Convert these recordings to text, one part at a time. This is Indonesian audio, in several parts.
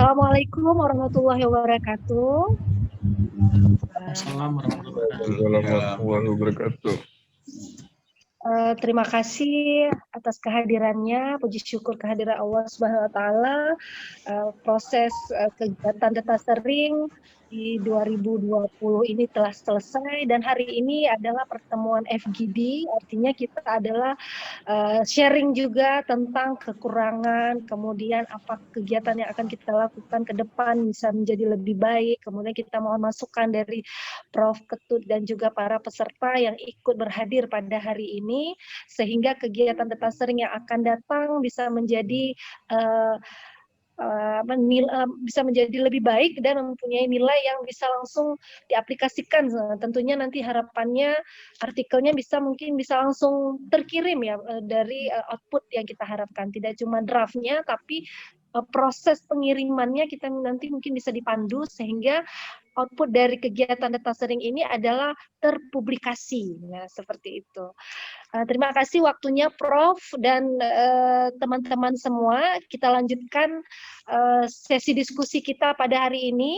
Assalamualaikum warahmatullahi wabarakatuh. Assalamualaikum warahmatullahi wabarakatuh. Terima kasih atas kehadirannya. Puji syukur kehadiran Allah Subhanahu wa taala. Proses kegiatan data sharing di 2020 ini telah selesai dan hari ini adalah pertemuan FGD, artinya kita adalah sharing juga tentang kekurangan, kemudian apa kegiatan yang akan kita lakukan ke depan bisa menjadi lebih baik, kemudian kita mohon masukan dari Prof. Ketut dan juga para peserta yang ikut berhadir pada hari ini, sehingga kegiatan data sharing yang akan datang bisa menjadi bisa menjadi lebih baik dan mempunyai nilai yang bisa langsung diaplikasikan. Tentunya nanti harapannya artikelnya mungkin bisa langsung terkirim ya dari output yang kita harapkan. Tidak cuma draftnya, tapi proses pengirimannya kita nanti mungkin bisa dipandu sehingga output dari kegiatan data sharing ini adalah terpublikasi. Nah, seperti itu. Terima kasih waktunya Prof. Dan teman-teman semua. Kita lanjutkan sesi diskusi kita pada hari ini.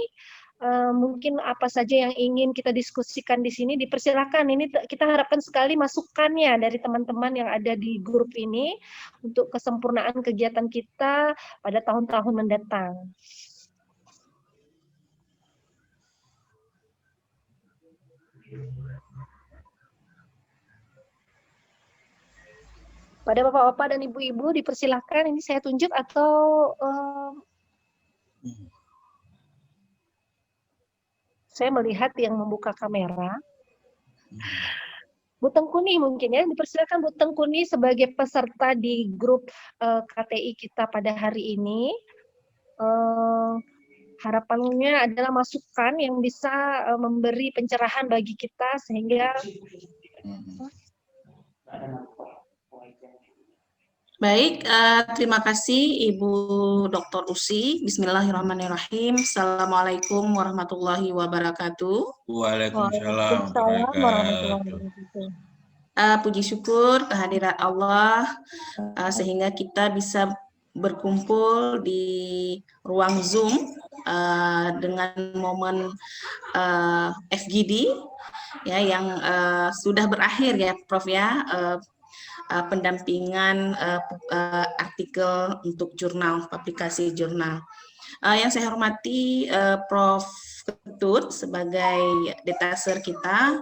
Mungkin apa saja yang ingin kita diskusikan di sini dipersilakan. Ini kita harapkan sekali masukannya dari teman-teman yang ada di grup ini untuk kesempurnaan kegiatan kita pada tahun-tahun mendatang. Pada bapak-bapak dan ibu-ibu dipersilahkan, ini saya tunjuk atau saya melihat yang membuka kamera. Bu Tengkuni mungkin ya, dipersilakan Bu Tengkuni sebagai peserta di grup KTI kita pada hari ini. Harapannya adalah masukan yang bisa memberi pencerahan bagi kita sehingga Baik, terima kasih Ibu Dr. Usi. Bismillahirrahmanirrahim. Assalamualaikum warahmatullahi wabarakatuh. Waalaikumsalam warahmatullahi wabarakatuh. Puji syukur kehadirat Allah sehingga kita bisa berkumpul di ruang Zoom dengan momen FGD ya yang sudah berakhir ya Prof ya. Pendampingan artikel untuk jurnal, publikasi jurnal. Yang saya hormati Prof. Ketut sebagai detaser kita,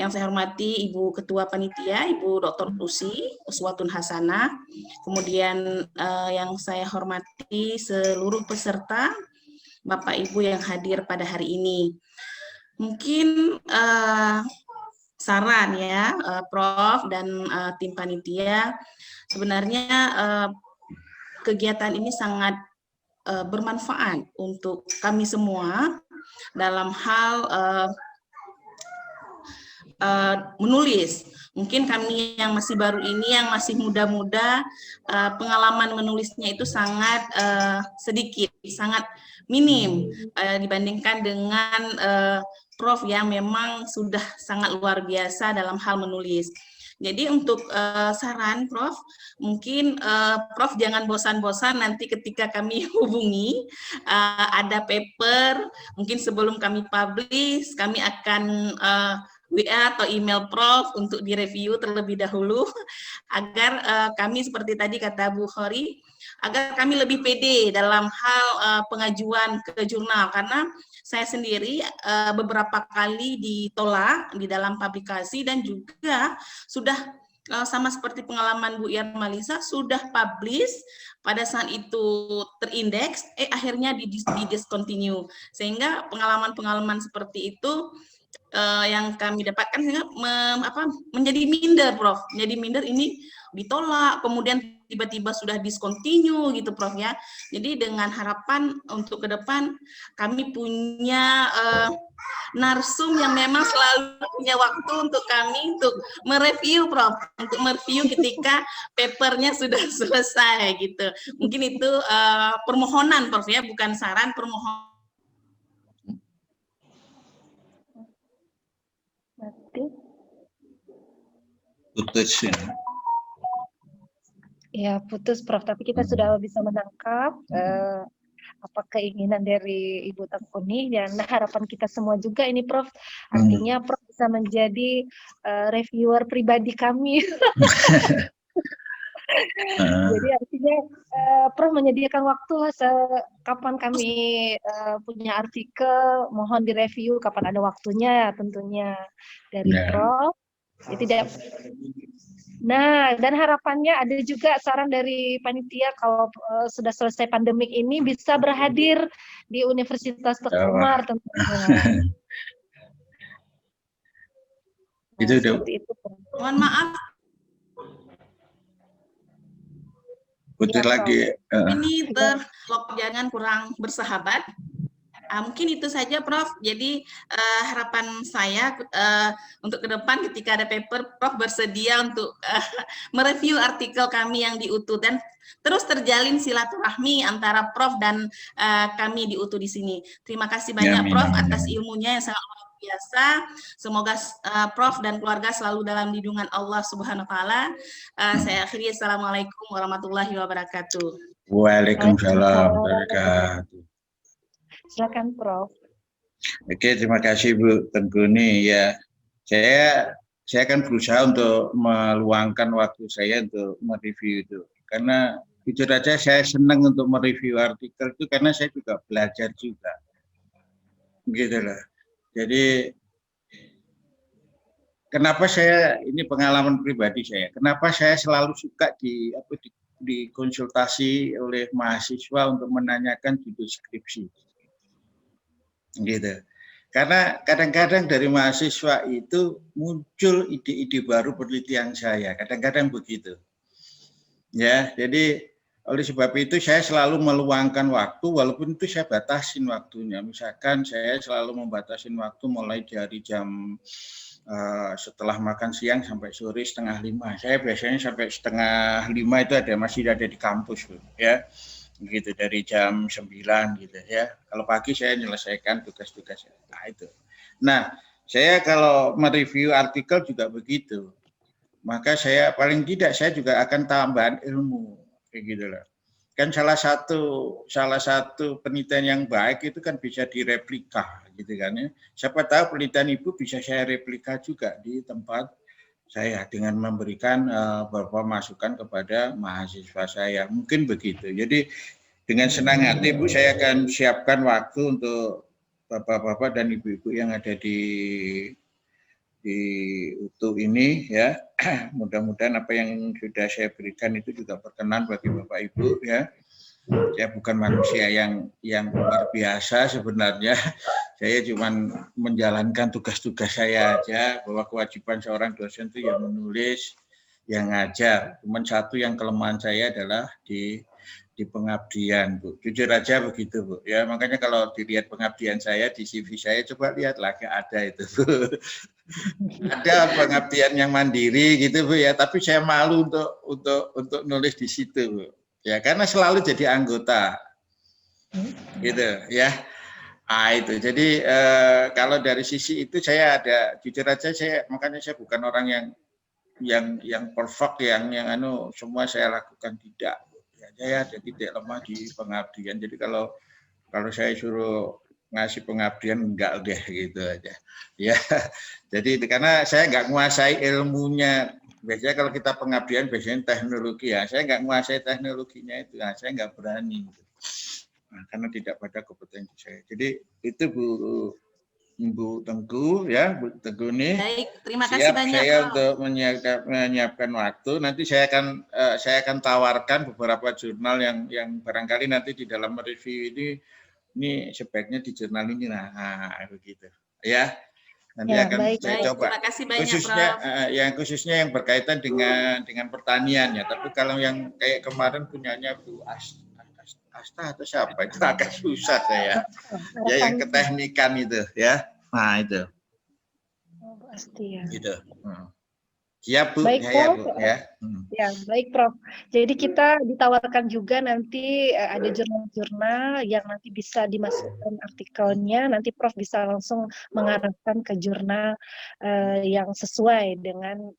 yang saya hormati Ibu Ketua Panitia, Ibu Dr. Usi Uswatun Hasanah, kemudian yang saya hormati seluruh peserta, Bapak Ibu yang hadir pada hari ini. Mungkin saran ya Prof dan tim panitia, sebenarnya kegiatan ini sangat bermanfaat untuk kami semua dalam hal menulis. Mungkin kami yang masih baru ini, yang masih muda-muda, pengalaman menulisnya itu sangat sedikit, sangat minim dibandingkan dengan Prof yang memang sudah sangat luar biasa dalam hal menulis. Jadi untuk saran Prof, mungkin Prof jangan bosan-bosan nanti ketika kami hubungi ada paper, mungkin sebelum kami publish, kami akan WA atau email Prof untuk direview terlebih dahulu agar kami seperti tadi kata Bu Khori, agar kami lebih pede dalam hal pengajuan ke jurnal, karena saya sendiri beberapa kali ditolak di dalam publikasi dan juga sudah sama seperti pengalaman Bu Yarmalisa sudah publish pada saat itu terindeks, akhirnya di-discontinue, sehingga pengalaman-pengalaman seperti itu yang kami dapatkan sehingga menjadi minder Prof, menjadi minder ini ditolak, kemudian tiba-tiba sudah discontinue gitu Prof ya. Jadi dengan harapan untuk ke depan kami punya narsum yang memang selalu punya waktu untuk kami untuk mereview Prof, untuk mereview ketika papernya sudah selesai gitu. Mungkin itu permohonan Prof ya, bukan saran, permohonan. Putus ini. Ya, putus Prof, tapi kita sudah bisa menangkap apa keinginan dari Ibu Tengkuni, dan harapan kita semua juga ini Prof, artinya Prof bisa menjadi reviewer pribadi kami. Jadi artinya Prof menyediakan waktu kapan kami punya artikel, mohon direview kapan ada waktunya tentunya dari Prof. Jadi tidak. Nah, dan harapannya ada juga saran dari panitia kalau sudah selesai pandemik ini bisa berhadir di Universitas Teguh Umar tentunya. Nah, itu seperti itu. Mohon maaf, Putih Ya, lagi. ini jangan kurang bersahabat. Mungkin itu saja, Prof. Jadi harapan saya untuk ke depan ketika ada paper, Prof bersedia untuk mereview artikel kami yang di UTU dan terus terjalin silaturahmi antara Prof dan kami di UTU di sini. Terima kasih banyak, Prof, atas ilmunya yang sangat luar biasa. Semoga Prof dan keluarga selalu dalam lindungan Allah Subhanahu wa taala. Saya akhiri, assalamualaikum warahmatullahi wabarakatuh. Waalaikumsalam warahmatullahi wabarakatuh. Silakan, Prof. Oke, terima kasih Bu Tengkuni. Ya, saya akan berusaha untuk meluangkan waktu saya untuk mereview itu. Karena jujur aja saya senang untuk mereview artikel itu karena saya juga belajar juga. Gitu loh. Jadi kenapa saya, ini pengalaman pribadi saya, kenapa saya selalu suka dikonsultasi oleh mahasiswa untuk menanyakan judul skripsi. Gitu. Karena kadang-kadang dari mahasiswa itu muncul ide-ide baru penelitian saya, kadang-kadang begitu. Ya, jadi oleh sebab itu saya selalu meluangkan waktu, walaupun itu saya batasin waktunya. Misalkan saya selalu membatasin waktu mulai dari jam setelah makan siang sampai sore 4:30. Saya biasanya sampai 4:30 itu masih ada di kampus, ya. Gitu, dari jam 9 gitu ya. Kalau pagi saya menyelesaikan tugas-tugas. Nah, itu. Nah, saya kalau mereview artikel juga begitu. Maka saya paling tidak saya juga akan tambahan ilmu kayak gitu loh. Kan salah satu penelitian yang baik itu kan bisa direplika gitu kan ya. Siapa tahu penelitian Ibu bisa saya replika juga di tempat saya dengan memberikan beberapa masukan kepada mahasiswa saya. Mungkin begitu. Jadi dengan senang hati Bu, saya akan siapkan waktu untuk bapak-bapak dan ibu-ibu yang ada di UTU ini ya. Mudah-mudahan apa yang sudah saya berikan itu juga berkenan bagi Bapak Ibu ya. Saya bukan manusia yang luar biasa sebenarnya. Saya cuma menjalankan tugas-tugas saya aja, bahwa kewajiban seorang dosen itu yang menulis, yang ngajar. Cuman satu yang kelemahan saya adalah di pengabdian, Bu. Jujur aja begitu, Bu. Ya, makanya kalau dilihat pengabdian saya di CV saya, coba lihat lagi ada itu, Bu. Ada pengabdian yang mandiri gitu, Bu ya, tapi saya malu untuk nulis di situ, Bu. Ya, karena selalu jadi anggota. Gitu, ya. Ah, itu. Jadi kalau dari sisi itu saya ada, jujur aja makanya saya bukan orang yang perfect, yang semua saya lakukan, tidak. Ya, saya ada titik lemah di pengabdian. Jadi kalau saya suruh ngasih pengabdian enggak deh gitu aja. Ya. Jadi karena saya enggak menguasai ilmunya. Biasanya kalau kita pengabdian biasanya teknologi ya. Saya enggak menguasai teknologinya itu. Nah, saya enggak berani. Nah, karena tidak pada kompetensi saya. Jadi itu Bu Tengku ya, Bu Tengku nih. Baik, terima kasih banyak. Saya untuk menyiapkan waktu. Nanti saya akan tawarkan beberapa jurnal yang barangkali nanti di dalam review ini sebaiknya di jurnal ini. Nah, begitu. Ya. Nanti ya, akan baik, saya coba. Terima kasih banyak, khususnya yang berkaitan dengan pertanian ya. Tapi kalau yang kayak kemarin punyanya Bu Asta atau siapa itu agak susah saya. Ya, yang keteknikan itu ya. Nah, itu. Pasti ya. Gitu. Siap, Bu. Baik, Ya, Prof. Bu, ya. Ya, baik, Prof. Jadi kita ditawarkan juga nanti ada jurnal-jurnal yang nanti bisa dimasukkan artikelnya. Nanti Prof bisa langsung mengarahkan ke jurnal yang sesuai dengan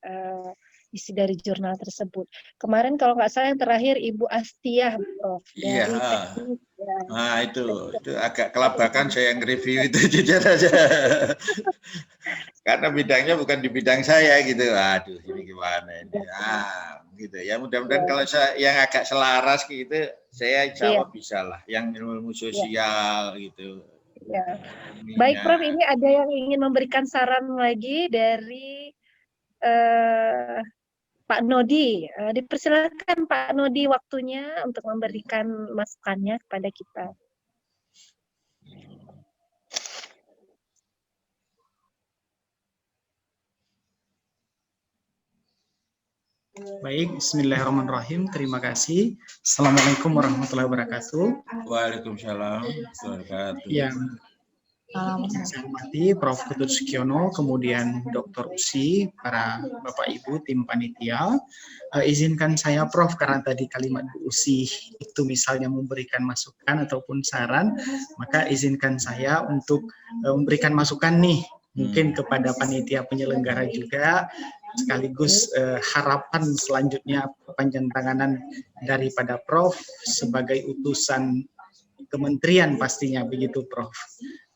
isi dari jurnal tersebut. Kemarin kalau nggak salah yang terakhir Ibu Astiah, Prof, Iya, dari teknik. Ya. nah itu agak kelabakan saya yang review itu jujur aja. Karena bidangnya bukan di bidang saya gitu. Aduh, ini gimana ini? Gitu ya. Mudah-mudahan kalau saya yang agak selaras gitu, saya insya Allah bisa lah. Yang ilmu sosial gitu. Ya. Baik, Prof. Ini ada yang ingin memberikan saran lagi dari Pak Nodi. Dipersilakan Pak Nodi waktunya untuk memberikan masukannya kepada kita. Baik, bismillahirrahmanirrahim. Terima kasih. Assalamualaikum warahmatullahi wabarakatuh. Waalaikumsalam warahmatullahi wabarakatuh. Yang saya hormati Prof. Ketut Sukiono, kemudian Dr. Usi, para Bapak Ibu tim panitia. Izinkan saya Prof, karena tadi kalimat Bu Usi itu misalnya memberikan masukan ataupun saran, maka izinkan saya untuk memberikan masukan nih, mungkin kepada panitia penyelenggara juga, sekaligus harapan selanjutnya perpanjangan tanganan daripada Prof sebagai utusan kementerian pastinya begitu Prof.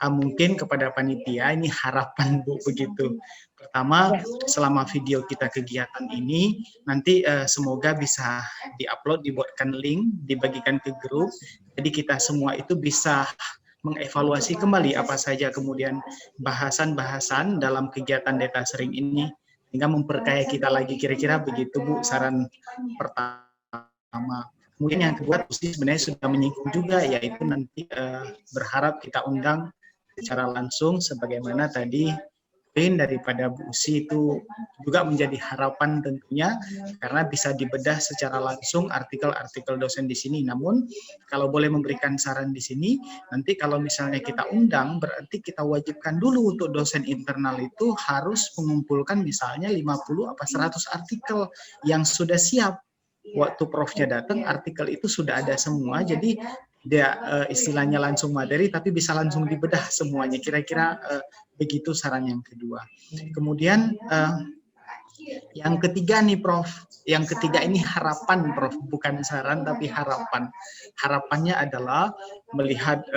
Mungkin kepada panitia ini harapan Bu begitu. Pertama, selama video kita kegiatan ini nanti semoga bisa diupload, dibuatkan link, dibagikan ke grup. Jadi kita semua itu bisa mengevaluasi kembali apa saja kemudian bahasan-bahasan dalam kegiatan data sharing ini hingga memperkaya kita lagi, kira-kira begitu Bu saran pertama. Kemudian yang kedua sebenarnya sudah menyinggung juga, yaitu nanti berharap kita undang secara langsung sebagaimana tadi poin daripada Bu Usi itu juga menjadi harapan tentunya karena bisa dibedah secara langsung artikel-artikel dosen di sini. Namun kalau boleh memberikan saran di sini, nanti kalau misalnya kita undang berarti kita wajibkan dulu untuk dosen internal itu harus mengumpulkan misalnya 50 apa 100 artikel yang sudah siap. Waktu Profnya datang artikel itu sudah ada semua, jadi dia istilahnya langsung materi tapi bisa langsung dibedah semuanya, kira-kira begitu saran yang kedua. Kemudian yang ketiga nih Prof, yang ketiga ini harapan Prof, bukan saran tapi harapan. Harapannya adalah melihat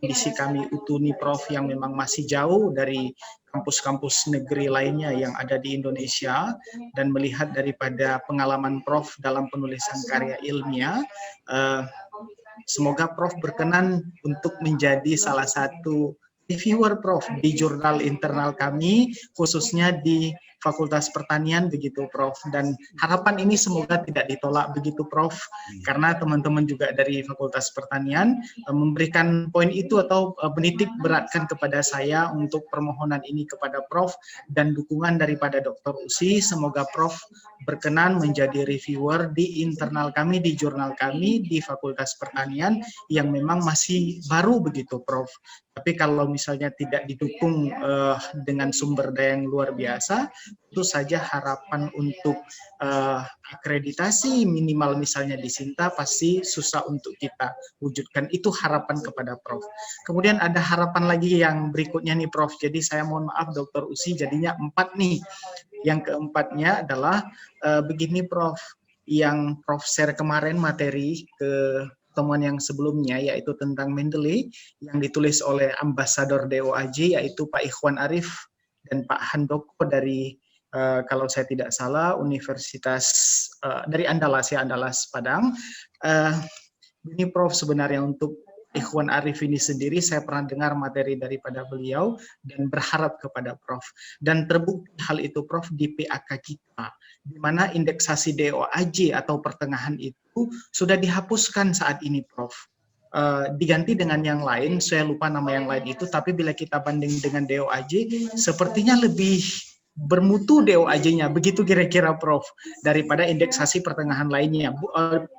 kondisi kami UTU Prof yang memang masih jauh dari kampus-kampus negeri lainnya yang ada di Indonesia, dan melihat daripada pengalaman Prof dalam penulisan karya ilmiah, semoga Prof berkenan untuk menjadi salah satu reviewer Prof di jurnal internal kami, khususnya di Fakultas Pertanian begitu Prof, dan harapan ini semoga tidak ditolak begitu Prof, karena teman-teman juga dari Fakultas Pertanian memberikan poin itu atau menitik beratkan kepada saya untuk permohonan ini kepada Prof, dan dukungan daripada Dr. Usi, semoga Prof berkenan menjadi reviewer di internal kami, di jurnal kami di Fakultas Pertanian yang memang masih baru begitu Prof. Tapi kalau misalnya tidak didukung dengan sumber daya yang luar biasa, tentu saja harapan untuk akreditasi minimal misalnya di Sinta pasti susah untuk kita wujudkan. Itu harapan kepada Prof. Kemudian ada harapan lagi yang berikutnya nih Prof. Jadi saya mohon maaf Dr. Usi, jadinya 4 nih. Yang keempatnya adalah begini Prof, yang Prof share kemarin materi ke pertemuan yang sebelumnya, yaitu tentang Mendeley yang ditulis oleh ambasador DOAJ, yaitu Pak Ikhwan Arif dan Pak Handoko dari kalau saya tidak salah Universitas dari Andalas ya, Andalas Padang. Ini Prof sebenarnya untuk Ikhwan Arif ini sendiri saya pernah dengar materi daripada beliau dan berharap kepada Prof. Dan terbukti hal itu Prof di PAK kita, di mana indeksasi DOAJ atau pertengahan itu sudah dihapuskan saat ini Prof. Diganti dengan yang lain, saya lupa nama yang lain itu, tapi bila kita banding dengan DOAJ, sepertinya lebih bermutu DOAJ-nya, begitu kira-kira Prof, daripada indeksasi pertengahan lainnya,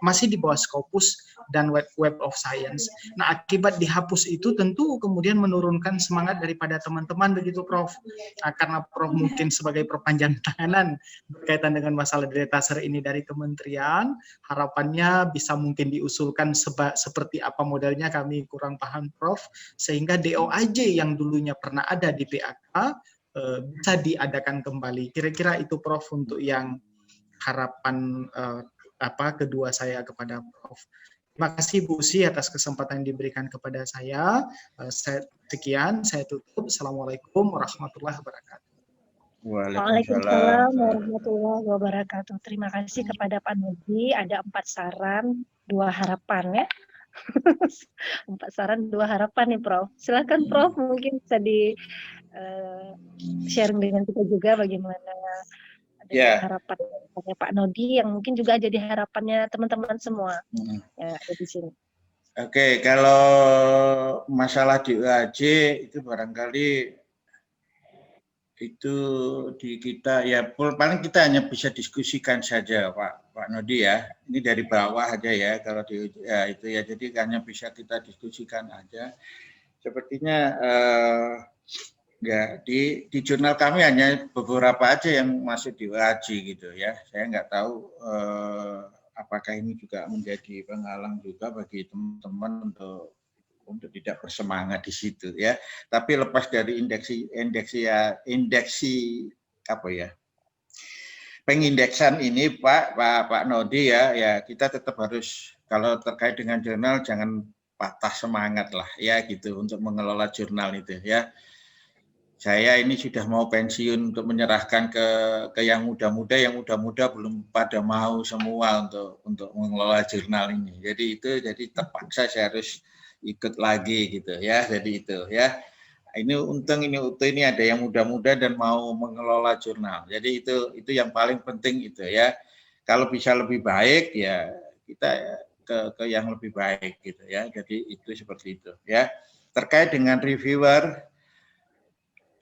masih di bawah Scopus dan Web of Science. Nah, akibat dihapus itu tentu kemudian menurunkan semangat daripada teman-teman begitu Prof, karena Prof mungkin sebagai perpanjangan tangan berkaitan dengan masalah data ser ini dari kementerian, harapannya bisa mungkin diusulkan seperti apa modelnya, kami kurang paham Prof, sehingga DOAJ yang dulunya pernah ada di PAK bisa diadakan kembali. Kira-kira itu Prof untuk yang harapan kedua saya kepada Prof. Terima kasih Bu Usi atas kesempatan yang diberikan kepada saya. Sekian, saya tutup. Assalamualaikum warahmatullahi wabarakatuh. Waalaikumsalam warahmatullahi wabarakatuh. Terima kasih kepada Pak Nodi. Ada 4 saran, 2 harapan ya. 4 saran, 2 harapan nih Prof. Silakan Prof, mungkin bisa di sharing dengan kita juga bagaimana harapan Pak Nodi yang mungkin juga jadi harapannya teman-teman semua yang ada di sini. Oke, kalau masalah di UAJ itu barangkali itu di kita ya paling kita hanya bisa diskusikan saja Pak Nodi ya. Ini dari bawah aja ya kalau di ya itu ya, jadi hanya bisa kita diskusikan aja. Sepertinya ya di jurnal kami hanya beberapa aja yang masuk di UAJ gitu ya. Saya nggak tahu apakah ini juga menjadi penghalang juga bagi teman-teman untuk tidak bersemangat di situ ya. Tapi lepas dari pengindeksan ini Pak Nodi ya kita tetap harus, kalau terkait dengan jurnal jangan patah semangat lah ya gitu untuk mengelola jurnal itu ya. Saya ini sudah mau pensiun untuk menyerahkan ke yang muda-muda belum pada mau semua untuk mengelola jurnal ini. Jadi terpaksa saya harus ikut lagi gitu ya, jadi itu ya. Ini untung ini ada yang muda-muda dan mau mengelola jurnal. Jadi itu yang paling penting itu ya. Kalau bisa lebih baik ya kita ke yang lebih baik gitu ya. Jadi itu seperti itu ya. Terkait dengan reviewer,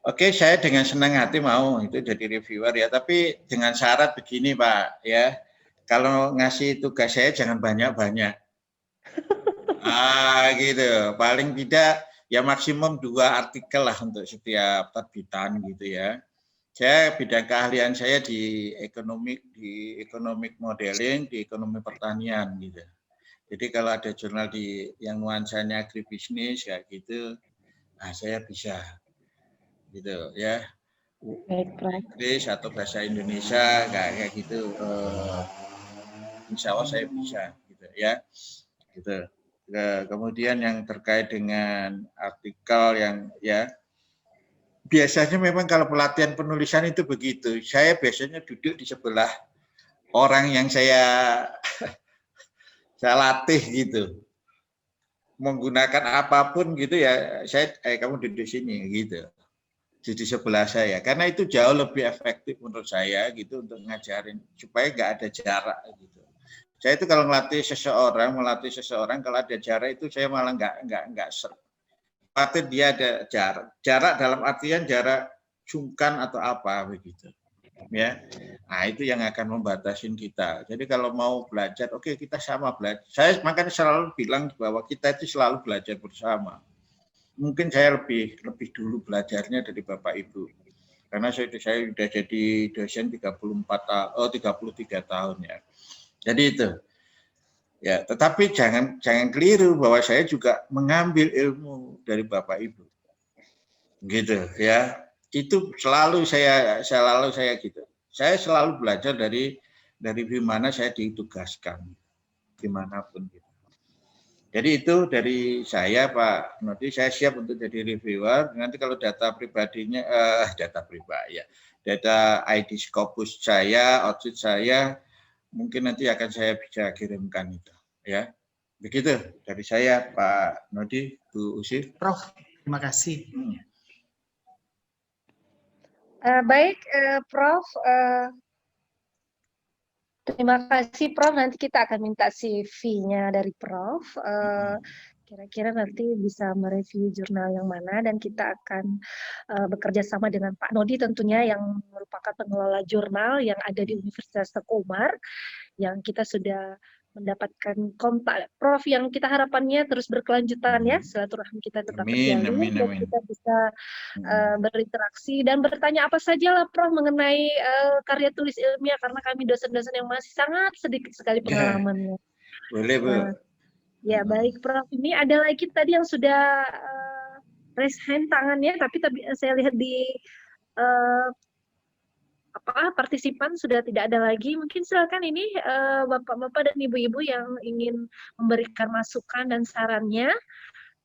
oke, saya dengan senang hati mau itu jadi reviewer ya. Tapi dengan syarat begini Pak ya. Kalau ngasih tugas saya jangan banyak-banyak. Gitu. Paling tidak ya maksimum 2 artikel lah untuk setiap terbitan gitu ya. Saya bidang keahlian saya di economic modeling, di ekonomi pertanian gitu. Jadi kalau ada jurnal yang nuansanya agribisnis ya gitu, saya bisa gitu ya. Inggris atau bahasa Indonesia kayak gitu, insya Allah saya bisa gitu ya. Gitu. Kemudian yang terkait dengan artikel yang ya biasanya memang kalau pelatihan penulisan itu begitu. Saya biasanya duduk di sebelah orang yang saya latih gitu. Menggunakan apapun gitu ya, kamu duduk sini gitu. Di sebelah saya. Karena itu jauh lebih efektif menurut saya gitu untuk ngajarin supaya nggak ada jarak gitu. Saya itu kalau melatih seseorang kalau ada jarak itu saya malah nggak ser. Patut dia ada jarak dalam artian jarak sungkan atau apa begitu, ya. Nah itu yang akan membatasin kita. Jadi kalau mau belajar, oke, kita sama belajar. Saya makanya selalu bilang bahwa kita itu selalu belajar bersama. Mungkin saya lebih dulu belajarnya dari Bapak Ibu, karena saya sudah jadi dosen 33 tahun ya. Jadi itu ya, tetapi jangan keliru bahwa saya juga mengambil ilmu dari Bapak Ibu, gitu ya. Itu selalu saya gitu. Saya selalu belajar dari mana saya ditugaskan, dimanapun gitu. Jadi itu dari saya Pak Nodi, saya siap untuk jadi reviewer. Nanti kalau data pribadinya, data ID Scopus saya, outfit saya, mungkin nanti akan saya bisa kirimkan itu ya. Begitu dari saya Pak Nodi, Bu Usi. Prof, terima kasih. Baik Prof, terima kasih Prof. Nanti kita akan minta CV-nya dari Prof. Kira-kira nanti bisa mereview jurnal yang mana, dan kita akan bekerja sama dengan Pak Nodi tentunya yang merupakan pengelola jurnal yang ada di Universitas Teguh Umar, yang kita sudah mendapatkan kontak Prof yang kita harapannya terus berkelanjutan ya, silaturahmi kita tetap terjalin dan kita bisa berinteraksi dan bertanya apa saja lah Prof mengenai karya tulis ilmiah, karena kami dosen-dosen yang masih sangat sedikit sekali pengalamannya. Boleh Bu. Ya baik Prof, ini ada lagi tadi yang sudah raise hand tangannya, tapi saya lihat di partisipan sudah tidak ada lagi. Mungkin silakan ini Bapak-bapak dan Ibu-ibu yang ingin memberikan masukan dan sarannya.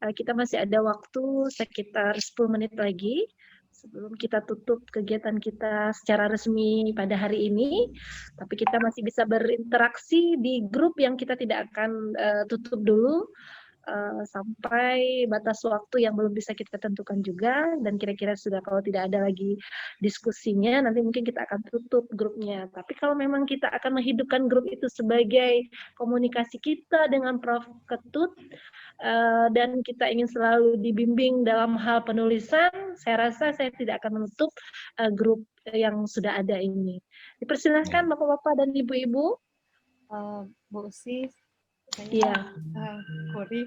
Kita masih ada waktu sekitar 10 menit lagi sebelum kita tutup kegiatan kita secara resmi pada hari ini. Tapi kita masih bisa berinteraksi di grup yang kita tidak akan tutup dulu sampai batas waktu yang belum bisa kita tentukan juga, dan kira-kira sudah kalau tidak ada lagi diskusinya nanti mungkin kita akan tutup grupnya. Tapi kalau memang kita akan menghidupkan grup itu sebagai komunikasi kita dengan Prof. Ketut dan kita ingin selalu dibimbing dalam hal penulisan, saya rasa saya tidak akan menutup grup yang sudah ada ini. Dipersilahkan Bapak-bapak dan Ibu-ibu. Bu Usi, saya Iya. Kori.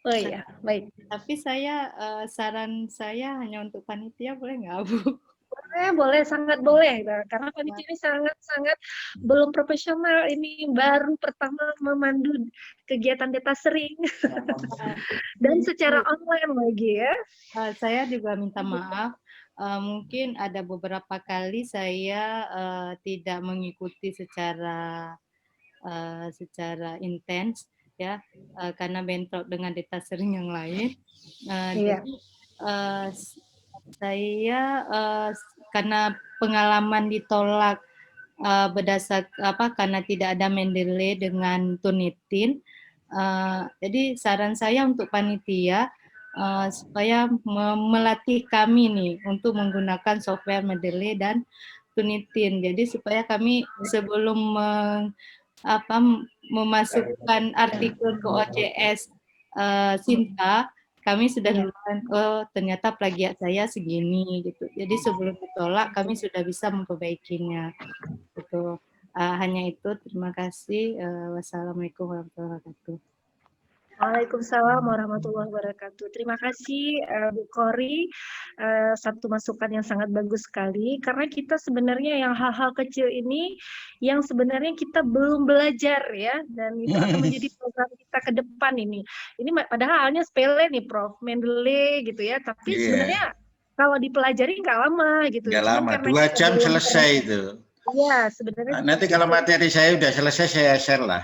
Oh iya, baik. Tapi saya saran saya hanya untuk panitia, boleh nggak Bu? Boleh, sangat boleh. Nah, karena panitia ini sangat belum profesional. Ini baru pertama memandu kegiatan data sering dan secara online lagi ya. Saya juga minta maaf. Mungkin ada beberapa kali saya tidak mengikuti secara intens ya, karena bentrok dengan data sering yang lain. Iya. Jadi saya karena pengalaman ditolak karena tidak ada Mendeley dengan Turnitin. Jadi saran saya untuk panitia supaya melatih kami nih untuk menggunakan software Mendeley dan Turnitin. Jadi supaya kami sebelum memasukkan artikel ke OCS Sinta, kami sudah duluan, oh ternyata plagiat saya segini gitu. Jadi sebelum ditolak kami sudah bisa memperbaikinya. Gitu. Hanya itu, terima kasih. Wassalamualaikum warahmatullahi wabarakatuh. Waalaikumsalam warahmatullahi wabarakatuh. Terima kasih Bu Kori, satu masukan yang sangat bagus sekali, karena kita sebenarnya yang hal-hal kecil ini yang sebenarnya kita belum belajar ya, dan itu akan menjadi program kita ke depan ini. Ini padahal halnya sepele nih Prof, Mendeley gitu ya, tapi sebenarnya kalau dipelajari nggak lama gitu. Nggak lama, 2 jam selesai itu. Iya, sebenarnya. Nanti kalau materi saya udah selesai saya share lah.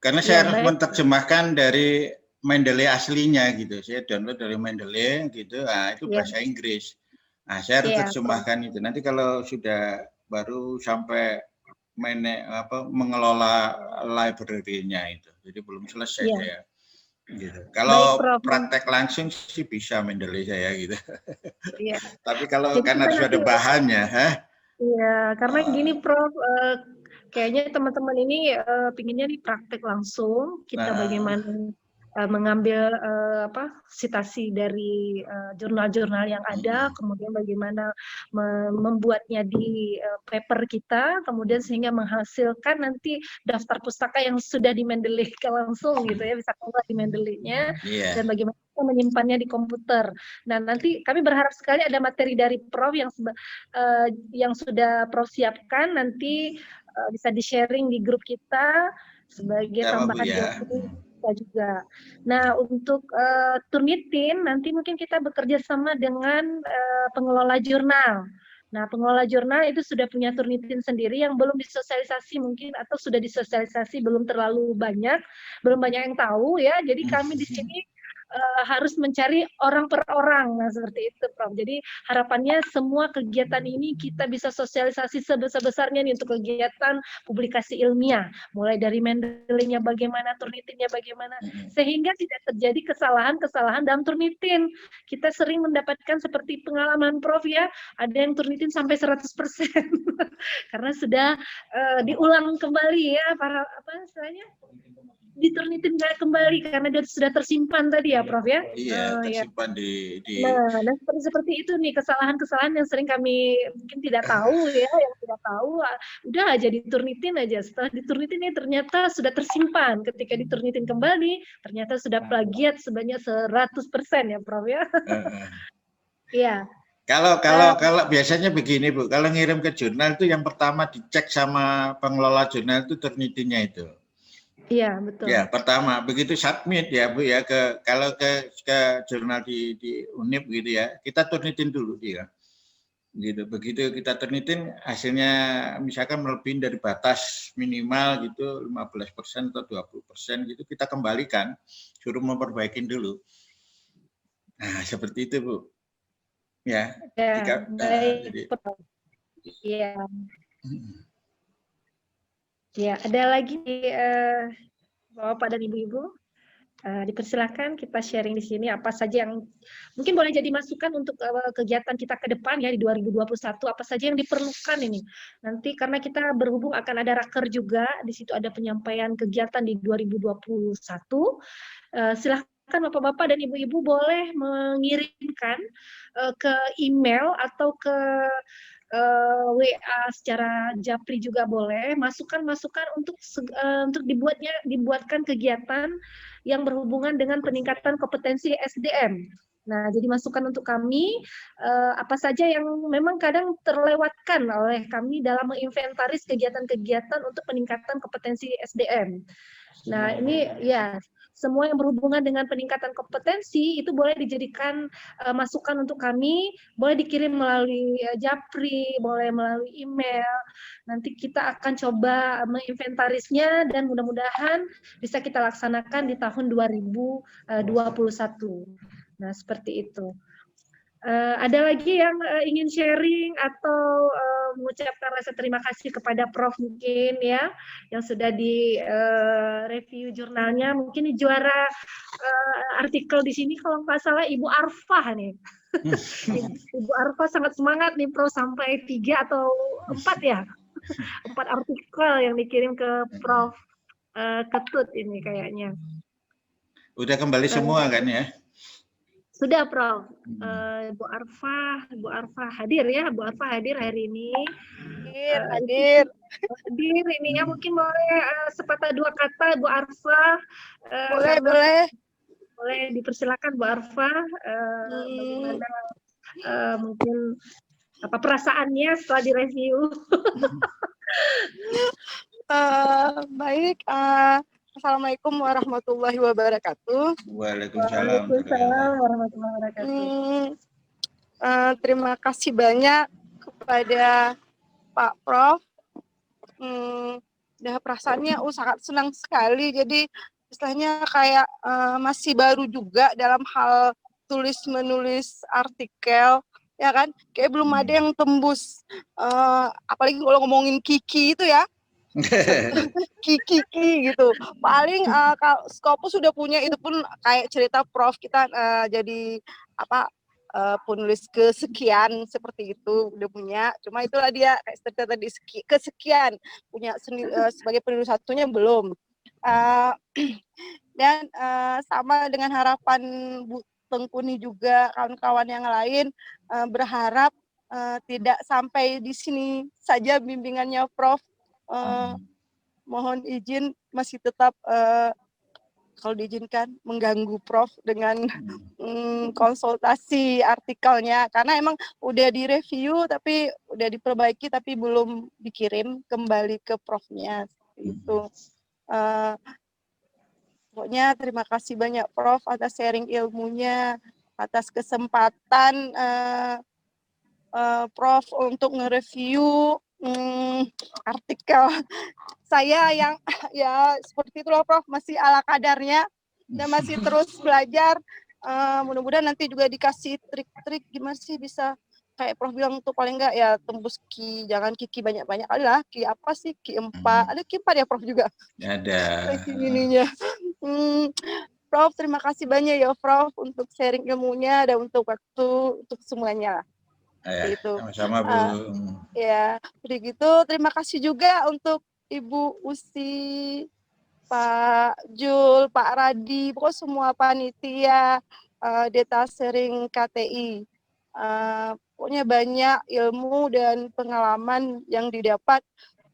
Karena saya harus menerjemahkan dari Mendeley aslinya gitu. Saya download dari Mendeley gitu. Nah, itu bahasa Inggris. Nah, saya harus terjemahkan itu. Nanti kalau sudah baru sampai mengelola library-nya itu. Jadi belum selesai saya. Gitu. Kalau praktek langsung sih bisa Mendeley saya gitu. Tapi kalau karena sudah ada bahannya, Iya, karena gini Prof, kayaknya teman-teman ini pinginnya di praktek langsung, kita bagaimana mengambil sitasi dari jurnal-jurnal yang ada, kemudian bagaimana membuatnya di paper kita, kemudian sehingga menghasilkan nanti daftar pustaka yang sudah di Mendeley langsung gitu ya, bisa keluar di Mendeley-nya, dan bagaimana kita menyimpannya di komputer. Nah, nanti kami berharap sekali ada materi dari Prof yang sudah Prof siapkan, nanti bisa di-sharing di grup kita sebagai tambahan juga. Nah, untuk Turnitin nanti mungkin kita bekerja sama dengan pengelola jurnal. Nah, pengelola jurnal itu sudah punya Turnitin sendiri yang belum disosialisasi mungkin, atau sudah disosialisasi belum terlalu banyak, belum banyak yang tahu ya. Jadi kami di sini harus mencari orang per orang, nah seperti itu Prof. Jadi harapannya semua kegiatan ini kita bisa sosialisasi sebesar-besarnya nih untuk kegiatan publikasi ilmiah, mulai dari Mendeley-nya bagaimana, Turnitin-nya bagaimana, sehingga tidak terjadi kesalahan-kesalahan dalam Turnitin. Kita sering mendapatkan seperti pengalaman Prof ya, ada yang Turnitin sampai 100% karena sudah diulang kembali ya, para istilahnya diturnitin kembali karena dia sudah tersimpan tadi ya Prof ya. Iya, tersimpan di Nah, seperti itu nih kesalahan-kesalahan yang sering kami mungkin tidak tahu ya, yang tidak tahu udah aja diturnitin aja. Setelah diturnitin ini ternyata sudah tersimpan. Ketika diturnitin kembali ternyata sudah plagiat sebanyak 100% ya Prof ya. Iya. Kalau biasanya begini Bu, kalau ngirim ke jurnal itu yang pertama dicek sama pengelola jurnal itu turnitinnya itu. Iya, betul. Ya, pertama begitu submit ya Bu ya, kalau ke jurnal di Unip gitu ya, kita turnitin dulu dia. gitu. Begitu kita ternitin hasilnya misalkan melebihi dari batas minimal gitu 15% atau 20% gitu, kita kembalikan, suruh memperbaikin dulu. Nah, seperti itu, Bu. Ya, Ya, baik. jadi Iya. Ya, ada lagi Bapak dan Ibu-ibu? Dipersilakan kita sharing di sini apa saja yang mungkin boleh jadi masukan untuk kegiatan kita ke depan ya di 2021, apa saja yang diperlukan ini. Nanti karena kita berhubung akan ada raker juga, di situ ada penyampaian kegiatan di 2021. Silahkan Bapak-Bapak dan Ibu-Ibu boleh mengirimkan ke email atau ke WA secara japri juga boleh, masukan-masukan untuk dibuatkan kegiatan yang berhubungan dengan peningkatan kompetensi SDM. Nah, jadi masukan untuk kami apa saja yang memang kadang terlewatkan oleh kami dalam menginventaris kegiatan-kegiatan untuk peningkatan kompetensi SDM. Nah, ini ya semua yang berhubungan dengan peningkatan kompetensi itu boleh dijadikan masukan untuk kami, boleh dikirim melalui japri, boleh melalui email. Nanti kita akan coba menginventarisnya dan mudah-mudahan bisa kita laksanakan di tahun 2021. Nah, seperti itu. Ada lagi yang ingin sharing atau mengucapkan rasa terima kasih kepada Prof mungkin ya yang sudah di review jurnalnya, mungkin juara artikel di sini kalau nggak salah Ibu Arfah nih. Ibu Arfah sangat semangat nih Prof, sampai 3 atau 4 ya, 4 artikel yang dikirim ke Prof Ketut ini kayaknya. udah kembali semua kan ya? Sudah, Prof. Bu Arfah hadir ya, Bu Arfah hadir hari ini. Hadir. Hadir ininya mungkin boleh sepatah dua kata Bu Arfah. Boleh. Boleh dipersilakan Bu Arfah. Bagaimana mungkin apa perasaannya setelah direview? Baik. Assalamualaikum warahmatullahi wabarakatuh. Waalaikumsalam. Waalaikumsalam warahmatullahi wabarakatuh. Terima kasih banyak kepada Pak Prof. Perasaannya sangat senang sekali. Jadi istilahnya kayak masih baru juga dalam hal tulis-menulis artikel, ya kan? Kayak belum ada yang tembus. Apalagi kalau ngomongin Kiki itu ya. Kiki gitu. Paling kalau Scopus sudah punya itu pun kayak cerita Prof kita jadi penulis kesekian seperti itu udah punya. Cuma itulah dia kayak cerita tadi kesekian punya sebagai penulis satunya belum. Dan sama dengan harapan Bu Tengkuni juga kawan-kawan yang lain berharap tidak sampai di sini saja bimbingannya Prof. Mohon izin masih tetap kalau diizinkan mengganggu Prof dengan konsultasi artikelnya karena emang udah direview tapi udah diperbaiki tapi belum dikirim kembali ke Prof-nya itu. Pokoknya terima kasih banyak Prof atas sharing ilmunya, atas kesempatan Prof untuk nge-review artikel saya yang ya seperti itulah Prof, masih ala kadarnya dan masih terus belajar. Mudah-mudahan nanti juga dikasih trik-trik gimana sih bisa kayak Prof bilang tuh paling enggak ya tembus Ki, jangan Kiki banyak-banyak kali lah. Ki apa sih? Ki 4. Ada Ki 4 ya Prof juga? Ada. Ininya. Prof, terima kasih banyak ya Prof untuk sharing ilmunya dan untuk waktu untuk semuanya. Itu. Sama-sama Bu. Ya, begitu. Terima kasih juga untuk Ibu Usi, Pak Jul, Pak Radi, pokoknya semua panitia data sharing KTI. Pokoknya banyak ilmu dan pengalaman yang didapat.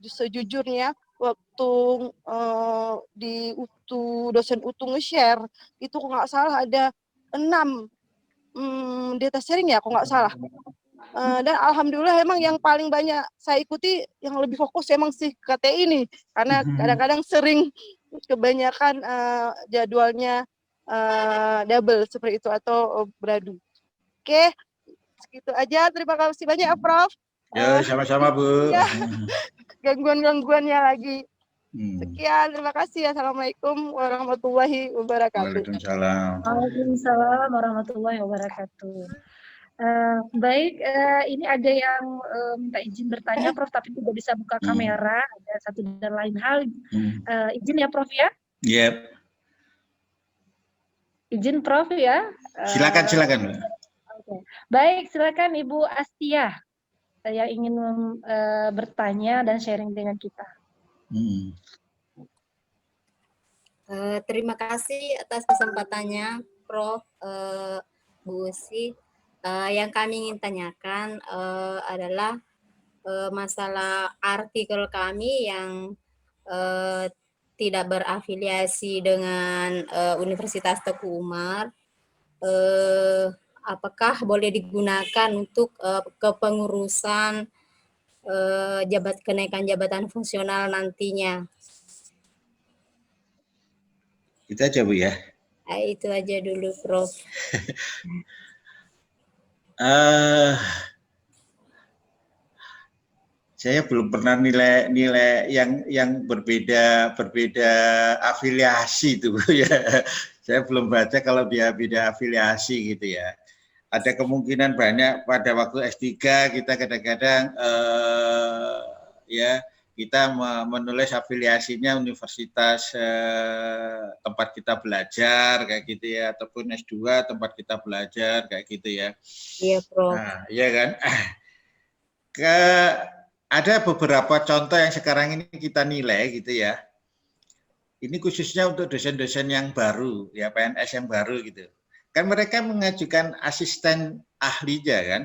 Sejujurnya waktu di dosen UTU nge-share itu kok nggak salah ada 6 data sharing ya kok nggak salah. Dan alhamdulillah emang yang paling banyak saya ikuti yang lebih fokus emang sih KTI ini karena kadang-kadang sering kebanyakan jadwalnya double seperti itu atau beradu. Oke, Segitu aja. Terima kasih banyak ya, Prof. Ya, sama-sama Bu. Ya, gangguan-gangguannya lagi. Hmm. Sekian, terima kasih. Assalamualaikum warahmatullahi wabarakatuh. Waalaikumsalam. Waalaikumsalam warahmatullahi wabarakatuh. Baik, ini ada yang minta izin bertanya, Prof, tapi tidak bisa buka kamera. Ada satu dan lain hal. Izin ya, Prof ya? Yep. Izin, Prof ya? Silakan. Okay. Baik, silakan Ibu Astia yang ingin bertanya dan sharing dengan kita. Terima kasih atas kesempatannya, Prof. Bu Usi. Yang kami ingin tanyakan adalah masalah artikel kami yang tidak berafiliasi dengan Universitas Teguh Umar. Apakah boleh digunakan untuk kepengurusan kenaikan jabatan fungsional nantinya? Itu aja Bu ya. Itu aja dulu, Prof. Saya belum pernah nilai yang berbeda afiliasi itu Bu ya. Saya belum baca kalau dia beda afiliasi gitu ya. Ada kemungkinan banyak pada waktu S3 kita kadang-kadang ya kita menulis afiliasinya universitas tempat kita belajar kayak gitu ya, ataupun S2 tempat kita belajar kayak gitu ya. Iya, Prof. Nah, iya kan? Ada beberapa contoh yang sekarang ini kita nilai gitu ya. Ini khususnya untuk dosen-dosen yang baru, ya PNS yang baru gitu. Kan mereka mengajukan asisten ahlinya kan?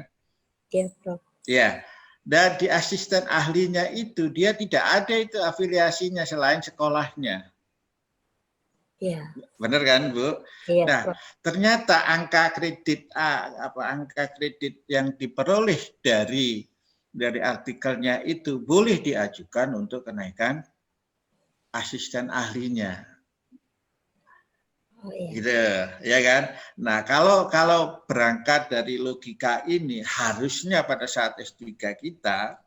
Iya, Prof. Ya. Dan di asisten ahlinya itu dia tidak ada itu afiliasinya selain sekolahnya. Iya. Benar kan, Bu? Iya, nah, Prof. ternyata angka kredit yang diperoleh dari artikelnya itu boleh diajukan untuk kenaikan asisten ahlinya. Oh, iya. Gitu, ya kan? Nah, kalau berangkat dari logika ini, harusnya pada saat S3 kita,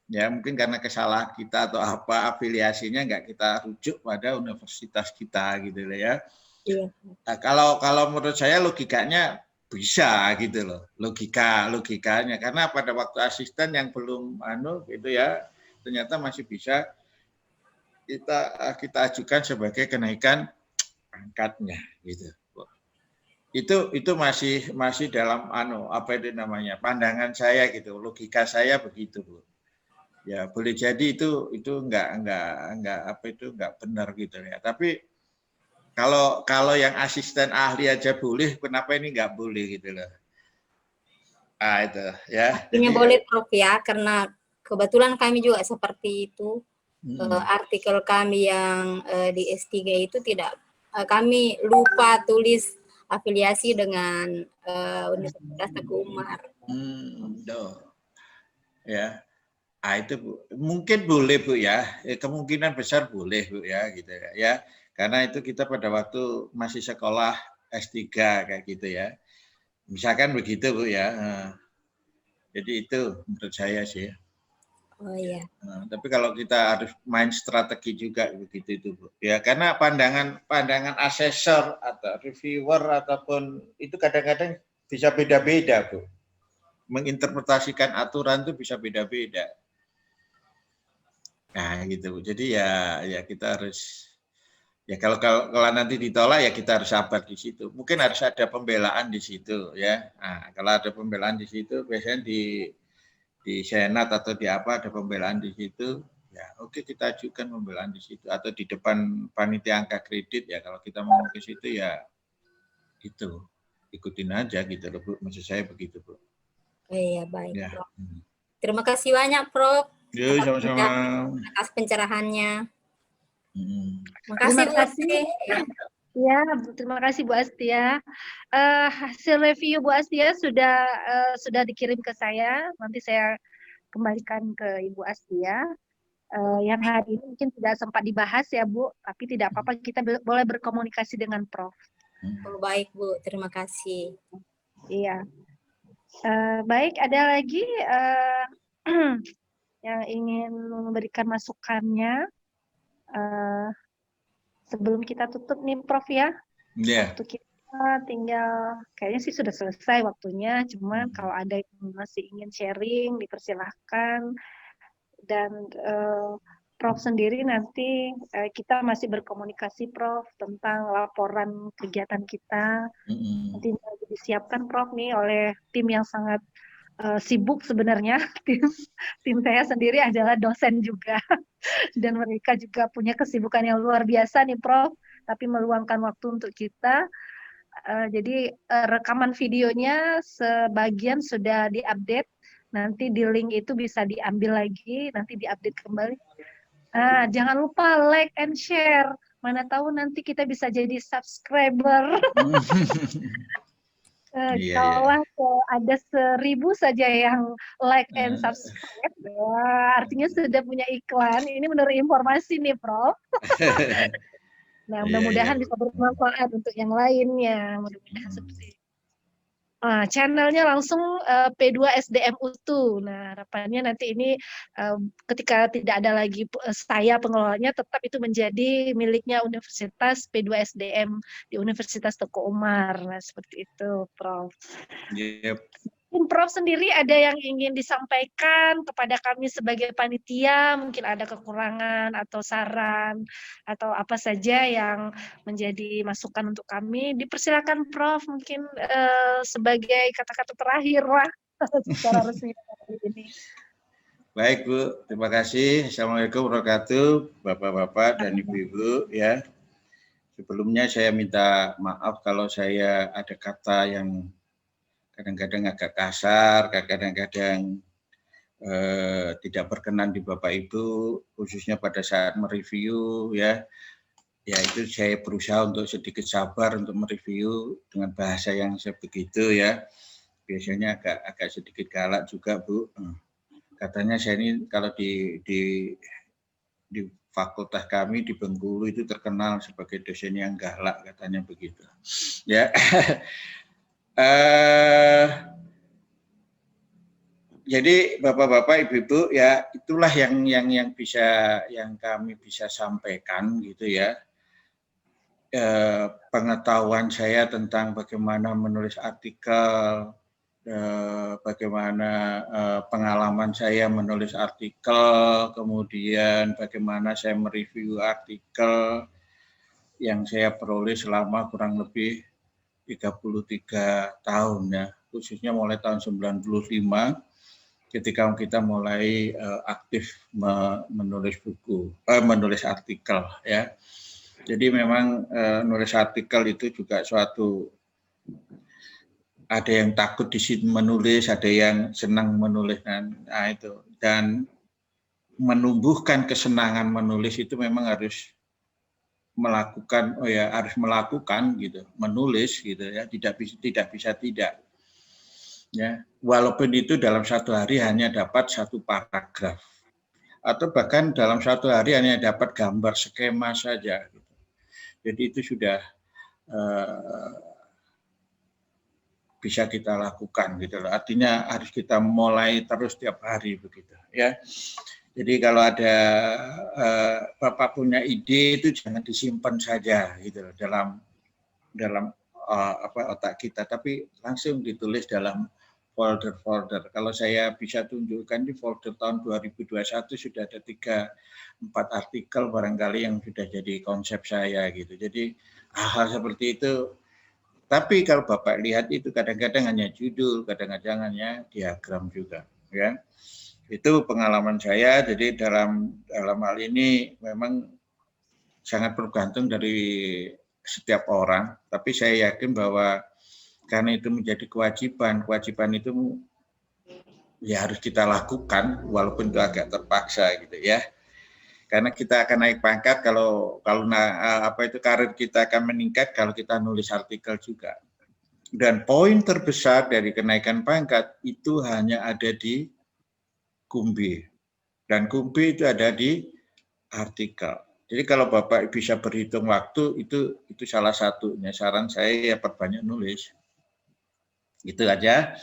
ya mungkin karena kesalahan kita atau apa, afiliasinya nggak kita rujuk pada universitas kita, gitu loh ya. Iya. Nah, kalau menurut saya logikanya bisa gitu loh, logikanya. Karena pada waktu asisten yang belum gitu ya, ternyata masih bisa kita ajukan sebagai kenaikan pangkatnya gitu. Itu masih dalam pandangan saya gitu, logika saya begitu, Bu. Ya boleh jadi itu nggak benar gitu ya. Tapi kalau yang asisten ahli aja boleh, kenapa ini nggak boleh gitu loh. Itu ya. Artinya boleh, Prof ya, karena kebetulan kami juga seperti itu. Artikel kami yang di S3 itu tidak, kami lupa tulis afiliasi dengan Universitas Teguh Umar. Ya. Itu Bu, mungkin boleh Bu ya, kemungkinan besar boleh Bu ya gitu ya. Karena itu kita pada waktu masih sekolah S3 kayak gitu ya. Misalkan begitu Bu ya. Jadi itu menurut saya sih. Oh iya. Tapi kalau kita harus main strategi juga begitu itu Bu. Ya karena pandangan asesor atau reviewer ataupun itu kadang-kadang bisa beda-beda Bu. Menginterpretasikan aturan itu bisa beda-beda. Nah gitu. Jadi ya kita harus ya kalau nanti ditolak ya kita harus sabar di situ. Mungkin harus ada pembelaan di situ ya. Nah, kalau ada pembelaan di situ biasanya di senat atau di apa ada pembelaan di situ. Ya oke, kita ajukan pembelaan di situ atau di depan panitia angka kredit ya kalau kita mau ke situ ya itu ikutin aja gitu loh Bu. Maksud saya begitu Bu. Iya, baik, Ya. Prof. Terima kasih banyak, Prof. Yo, sama-sama. Atas pencerahannya. Terima kasih. Ya, terima kasih Bu Astia. Hasil review Bu Astia sudah dikirim ke saya. Nanti saya kembalikan ke Ibu Astia. Yang hari ini mungkin tidak sempat dibahas ya Bu, tapi tidak apa-apa, kita boleh berkomunikasi dengan Prof. Oh, baik Bu, terima kasih. Iya. Baik, ada lagi yang ingin memberikan masukannya sebelum kita tutup nih, Prof ya. Ya. Waktu kita tinggal, kayaknya sih sudah selesai waktunya. Cuman kalau ada yang masih ingin sharing, dipersilahkan. Dan Prof sendiri nanti kita masih berkomunikasi, Prof, tentang laporan kegiatan kita. Nanti disiapkan, Prof, nih oleh tim yang sangat sibuk sebenarnya. Tim saya sendiri adalah dosen juga. Dan mereka juga punya kesibukan yang luar biasa nih, Prof. Tapi meluangkan waktu untuk kita. Jadi rekaman videonya sebagian sudah diupdate. Nanti di link itu bisa diambil lagi, nanti diupdate kembali. Jangan lupa like and share. Mana tahu nanti kita bisa jadi subscriber. Kalau ada 1.000 saja yang like and subscribe, artinya sudah punya iklan. Ini menurut informasi nih, Prof. Nah, mudah-mudahan bisa bermanfaat untuk yang lainnya. Mudah-mudahan seperti itu. Channelnya langsung P2SDM Utu. Nah, harapannya nanti ini ketika tidak ada lagi saya pengelolanya, tetap itu menjadi miliknya Universitas P2SDM di Universitas Teguh Umar. Nah, seperti itu, Prof. Yep. Prof sendiri ada yang ingin disampaikan kepada kami sebagai panitia, mungkin ada kekurangan atau saran atau apa saja yang menjadi masukan untuk kami, dipersilakan Prof mungkin sebagai kata-kata terakhir lah secara resmi ini. Baik Bu, terima kasih. Assalamualaikum warahmatullahi wabarakatuh, Bapak-bapak dan Ibu-ibu ya. Sebelumnya saya minta maaf kalau saya ada kata yang kadang-kadang agak kasar, kadang-kadang tidak berkenan di Bapak Ibu, khususnya pada saat mereview ya. Ya itu saya berusaha untuk sedikit sabar untuk mereview dengan bahasa yang sebegitu ya. Biasanya agak sedikit galak juga Bu. Katanya saya ini kalau di fakultas kami di Bengkulu itu terkenal sebagai dosen yang galak, katanya begitu. Ya. Jadi Bapak-bapak, Ibu-ibu ya itulah yang kami bisa sampaikan gitu ya. Pengetahuan saya tentang bagaimana menulis artikel, bagaimana pengalaman saya menulis artikel, kemudian bagaimana saya mereview artikel yang saya peroleh selama kurang lebih 33 tahun ya, khususnya mulai tahun 95 ketika kita mulai aktif menulis buku, menulis artikel ya. Jadi memang nulis artikel itu juga suatu, ada yang takut di sini menulis, ada yang senang menulis, nah itu. Dan menumbuhkan kesenangan menulis itu memang harus melakukan, harus melakukan gitu, menulis gitu ya, tidak bisa tidak. Ya, walaupun itu dalam satu hari hanya dapat satu paragraf, atau bahkan dalam satu hari hanya dapat gambar skema saja. Gitu. Jadi itu sudah bisa kita lakukan gitu loh. Artinya harus kita mulai terus tiap hari begitu ya. Jadi kalau ada Bapak punya ide itu jangan disimpan saja gitu loh dalam otak kita, tapi langsung ditulis dalam folder-folder. Kalau saya bisa tunjukkan di folder tahun 2021 sudah ada 3-4 artikel barangkali yang sudah jadi konsep saya gitu. Jadi hal-hal seperti itu. Tapi kalau Bapak lihat itu kadang-kadang hanya judul, kadang-kadang hanya diagram juga, ya. Itu pengalaman saya. Jadi dalam hal ini memang sangat bergantung dari setiap orang. Tapi saya yakin bahwa karena itu menjadi kewajiban itu ya harus kita lakukan walaupun itu agak terpaksa gitu ya. Karena kita akan naik pangkat kalau karir kita akan meningkat kalau kita nulis artikel juga. Dan poin terbesar dari kenaikan pangkat itu hanya ada di Kumbi. Dan Kumbi itu ada di artikel. Jadi kalau Bapak bisa berhitung waktu itu salah satunya. Saran saya ya perbanyak nulis. Gitu aja.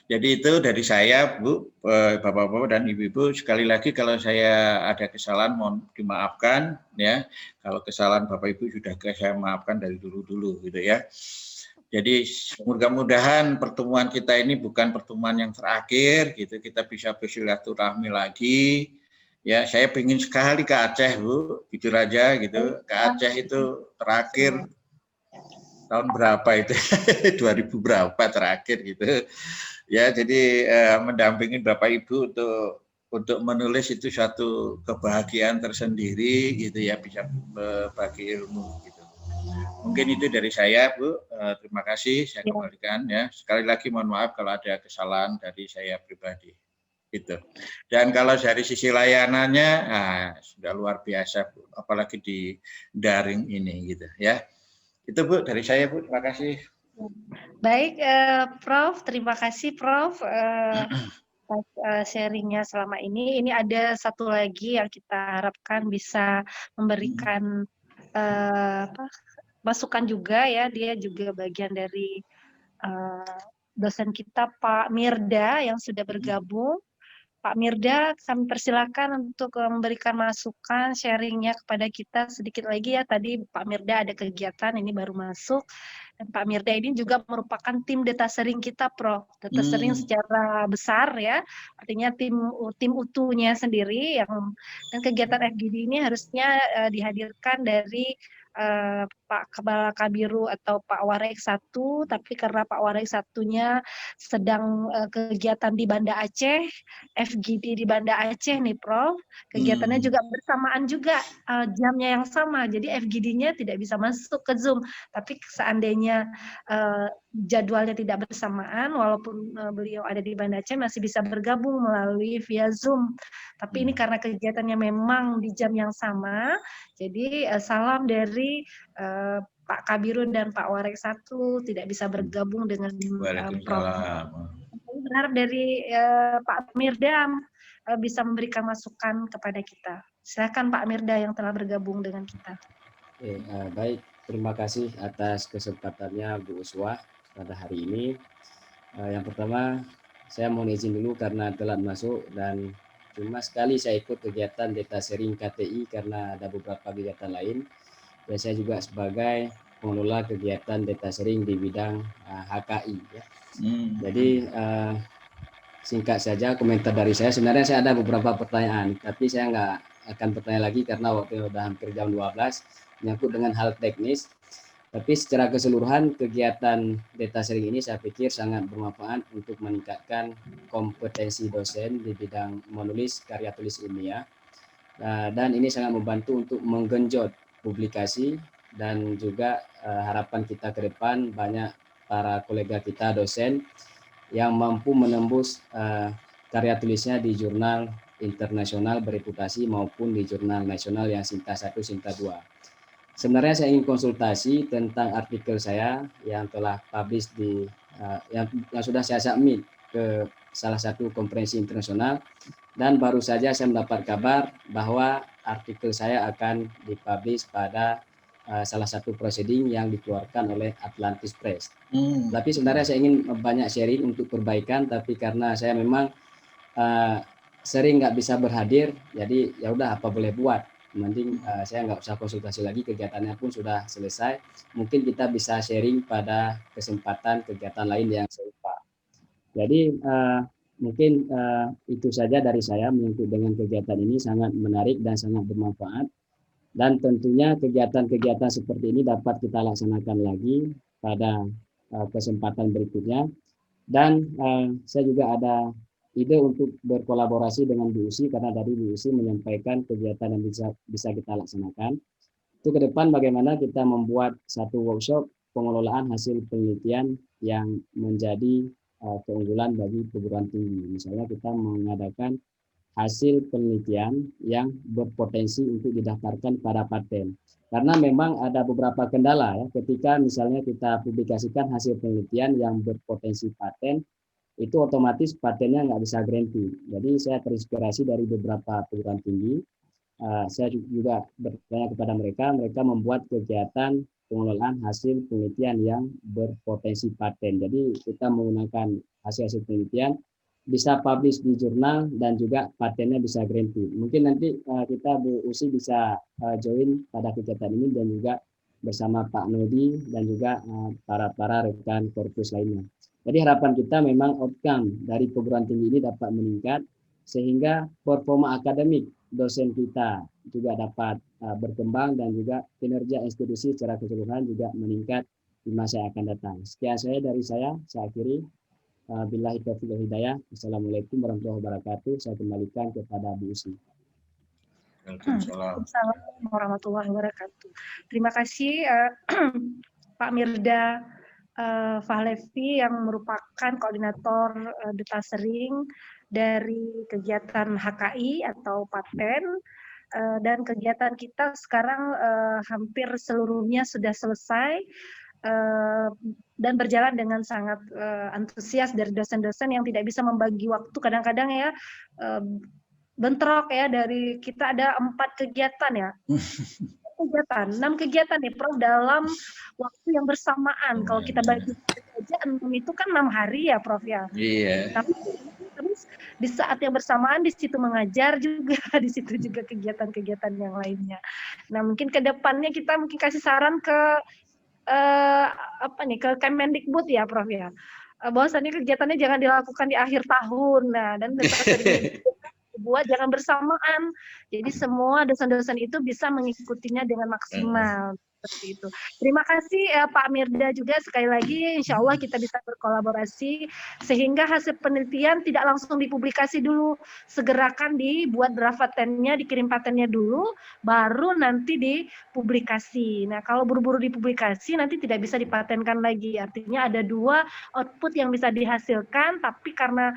Jadi itu dari saya, Bu, Bapak-bapak dan Ibu-ibu. Sekali lagi kalau saya ada kesalahan mohon dimaafkan ya. Kalau kesalahan Bapak Ibu sudah saya maafkan dari dulu-dulu gitu ya. Jadi mudah-mudahan pertemuan kita ini bukan pertemuan yang terakhir gitu. Kita bisa bersilaturahmi lagi. Ya, saya ingin sekali ke Aceh, Bu. Jujur aja gitu. Ke Aceh itu terakhir tahun berapa itu? 2000 berapa terakhir gitu. Ya, jadi mendampingi Bapak Ibu untuk menulis itu satu kebahagiaan tersendiri gitu ya, bisa berbagi ilmu gitu. Mungkin itu dari saya, Bu. Terima kasih, saya kembalikan ya. Sekali lagi mohon maaf kalau ada kesalahan dari saya pribadi. Gitu. Dan kalau dari sisi layanannya sudah luar biasa, Bu. Apalagi di daring ini gitu ya. Itu Bu dari saya, Bu. Terima kasih. Baik, Prof. Terima kasih, Prof. Sharingnya selama ini. Ini ada satu lagi yang kita harapkan bisa memberikan masukan juga ya. Dia juga bagian dari dosen kita, Pak Mirda, yang sudah bergabung. Pak Mirda, kami persilakan untuk memberikan masukan, sharingnya kepada kita sedikit lagi ya. Tadi Pak Mirda ada kegiatan, ini baru masuk. Dan Pak Mirda ini juga merupakan tim data sharing kita, Prof. Data sharing secara besar ya, artinya tim utuhnya sendiri. Dan kegiatan FGD ini harusnya dihadirkan dari Pak Kepala Kabiru atau Pak Warek 1, tapi karena Pak Warek 1-nya sedang kegiatan di Banda Aceh, FGD di Banda Aceh nih, Prof. Kegiatannya juga bersamaan juga, jamnya yang sama. Jadi FGD-nya tidak bisa masuk ke Zoom. Tapi seandainya jadwalnya tidak bersamaan, walaupun beliau ada di Banda Aceh, masih bisa bergabung melalui via Zoom. Tapi ini karena kegiatannya memang di jam yang sama, jadi salam dari Pak Kabirun dan Pak Warek 1 tidak bisa bergabung dengan Prof. Berharap dari Pak Mirda bisa memberikan masukan kepada kita. Silakan Pak Mirda yang telah bergabung dengan kita. Baik, terima kasih atas kesempatannya Bu Uswah pada hari ini. Yang pertama, saya mohon izin dulu karena telat masuk dan cuma sekali saya ikut kegiatan data sharing KTI karena ada beberapa kegiatan lain. Dan saya juga sebagai pengelola kegiatan data sharing di bidang HKI. Ya. Jadi singkat saja komentar dari saya. Sebenarnya saya ada beberapa pertanyaan, tapi saya nggak akan bertanya lagi karena waktunya sudah hampir jam 12, menyangkut dengan hal teknis. Tapi secara keseluruhan kegiatan data sharing ini saya pikir sangat bermanfaat untuk meningkatkan kompetensi dosen di bidang menulis karya tulis ilmiah. Dan ini sangat membantu untuk menggenjot publikasi dan juga harapan kita ke depan banyak para kolega kita dosen yang mampu menembus karya tulisnya di jurnal internasional bereputasi maupun di jurnal nasional yang Sinta 1, Sinta 2. Sebenarnya saya ingin konsultasi tentang artikel saya yang telah publish yang sudah saya submit ke salah satu konferensi internasional, dan baru saja saya mendapat kabar bahwa artikel saya akan dipublish pada salah satu proceeding yang dikeluarkan oleh Atlantis Press. Tapi sebenarnya saya ingin banyak sharing untuk perbaikan, tapi karena saya memang sering nggak bisa berhadir, jadi ya udah apa boleh buat. Mending saya nggak usah konsultasi lagi, kegiatannya pun sudah selesai. Mungkin kita bisa sharing pada kesempatan kegiatan lain yang serupa. Jadi mungkin itu saja dari saya menyangkut dengan kegiatan ini, sangat menarik dan sangat bermanfaat. Dan tentunya kegiatan-kegiatan seperti ini dapat kita laksanakan lagi pada kesempatan berikutnya. Dan saya juga ada ide untuk berkolaborasi dengan Bu Usi, karena tadi Bu Usi menyampaikan kegiatan yang bisa kita laksanakan. Itu ke depan bagaimana kita membuat satu workshop pengelolaan hasil penelitian yang menjadi keunggulan bagi perguruan tinggi. Misalnya kita mengadakan hasil penelitian yang berpotensi untuk didaftarkan pada paten. Karena memang ada beberapa kendala ya, ketika misalnya kita publikasikan hasil penelitian yang berpotensi paten, itu otomatis patennya nggak bisa granting. Jadi saya terinspirasi dari beberapa perguruan tinggi. Saya juga bertanya kepada mereka membuat kegiatan pengelolaan hasil penelitian yang berpotensi paten. Jadi kita menggunakan hasil-hasil penelitian bisa publish di jurnal dan juga patennya bisa granted. Mungkin nanti kita Bu Usi bisa join pada kegiatan ini dan juga bersama Pak Nodi dan juga para rekan korpus lainnya. Jadi harapan kita memang outcome dari perguruan tinggi ini dapat meningkat sehingga performa akademik dosen kita juga dapat berkembang dan juga kinerja institusi secara keseluruhan juga meningkat di masa yang akan datang. Sekian dari saya akhiri. Billahi taufiq wal hidayah. Assalamualaikum warahmatullahi wabarakatuh. Saya kembalikan kepada Bu Usi. Assalamualaikum warahmatullahi wabarakatuh. Terima kasih Pak Mirda Fahlevi yang merupakan koordinator detasering dari kegiatan HKI atau paten, dan kegiatan kita sekarang hampir seluruhnya sudah selesai dan berjalan dengan sangat antusias dari dosen-dosen yang tidak bisa membagi waktu. Kadang-kadang ya bentrok ya, dari kita ada 4 kegiatan ya. 6 kegiatan nih Prof dalam waktu yang bersamaan. Kalau kita bagi saja 6 itu kan 6 hari ya Prof ya. Iya. Tapi terus di saat yang bersamaan di situ mengajar juga, di situ juga kegiatan-kegiatan yang lainnya. Nah, mungkin ke depannya kita mungkin kasih saran ke ke Kemendikbud ya Prof ya. Bahwasannya kegiatannya jangan dilakukan di akhir tahun. Nah, dan buat jangan bersamaan. Jadi semua dosen-dosen itu bisa mengikutinya dengan maksimal. Seperti itu. Terima kasih Pak Mirda juga sekali lagi. Insya Allah kita bisa berkolaborasi sehingga hasil penelitian tidak langsung dipublikasi dulu. Segerakan dibuat draft patennya, dikirim patennya dulu, baru nanti dipublikasi. Nah, kalau buru-buru dipublikasi nanti tidak bisa dipatenkan lagi. Artinya ada 2 output yang bisa dihasilkan, tapi karena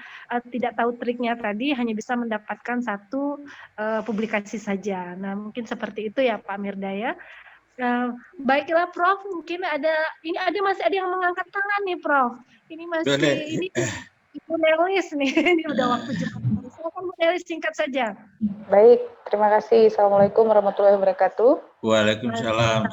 tidak tahu triknya tadi hanya bisa mendapatkan 1 publikasi saja. Nah, mungkin seperti itu ya Pak Mirda ya. Baiklah Prof, mungkin masih ada yang mengangkat tangan nih Prof. Ini masih ini Ibu Nelis nih, ini udah waktu jam. Silakan Bu Nelis singkat saja. Baik, terima kasih. Assalamualaikum warahmatullahi wabarakatuh. Waalaikumsalam.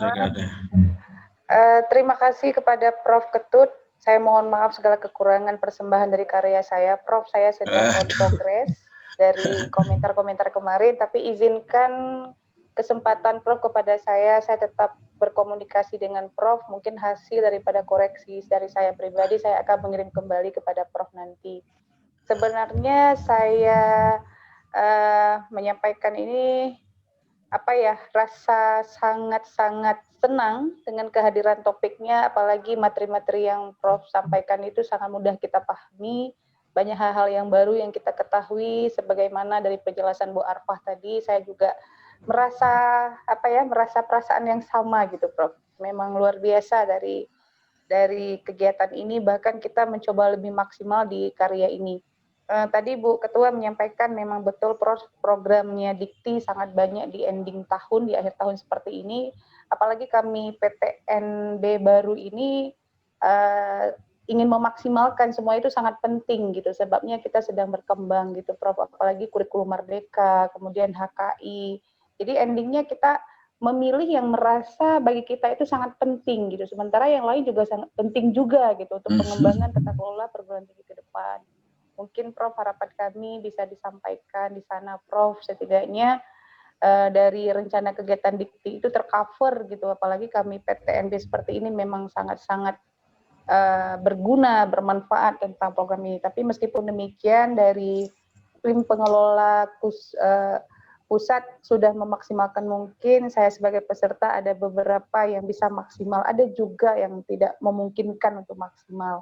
Terima kasih kepada Prof Ketut. Saya mohon maaf segala kekurangan persembahan dari karya saya. Prof, saya sedang on progress dari komentar-komentar kemarin, tapi izinkan kesempatan Prof kepada saya tetap berkomunikasi dengan Prof, mungkin hasil daripada koreksi dari saya pribadi, saya akan mengirim kembali kepada Prof nanti. Sebenarnya saya menyampaikan ini, rasa sangat-sangat senang dengan kehadiran topiknya, apalagi materi-materi yang Prof sampaikan itu sangat mudah kita pahami, banyak hal-hal yang baru yang kita ketahui, sebagaimana dari penjelasan Bu Arfah tadi, saya juga merasa perasaan yang sama gitu Prof. Memang luar biasa dari kegiatan ini, bahkan kita mencoba lebih maksimal di karya ini. Tadi Bu Ketua menyampaikan memang betul Prof, programnya Dikti sangat banyak di ending tahun, di akhir tahun seperti ini. Apalagi kami PTNB baru ini ingin memaksimalkan semua itu sangat penting gitu, sebabnya kita sedang berkembang gitu Prof, apalagi kurikulum merdeka, kemudian HKI. Jadi endingnya kita memilih yang merasa bagi kita itu sangat penting gitu. Sementara yang lain juga sangat penting juga gitu untuk pengembangan tata kelola perguruan tinggi ke depan. Mungkin Prof harapan kami bisa disampaikan di sana Prof, setidaknya dari rencana kegiatan Dikti itu tercover gitu. Apalagi kami PTNB seperti ini memang sangat-sangat berguna, bermanfaat tentang program ini. Tapi meskipun demikian dari tim pengelola pusat sudah memaksimalkan mungkin, saya sebagai peserta ada beberapa yang bisa maksimal, ada juga yang tidak memungkinkan untuk maksimal.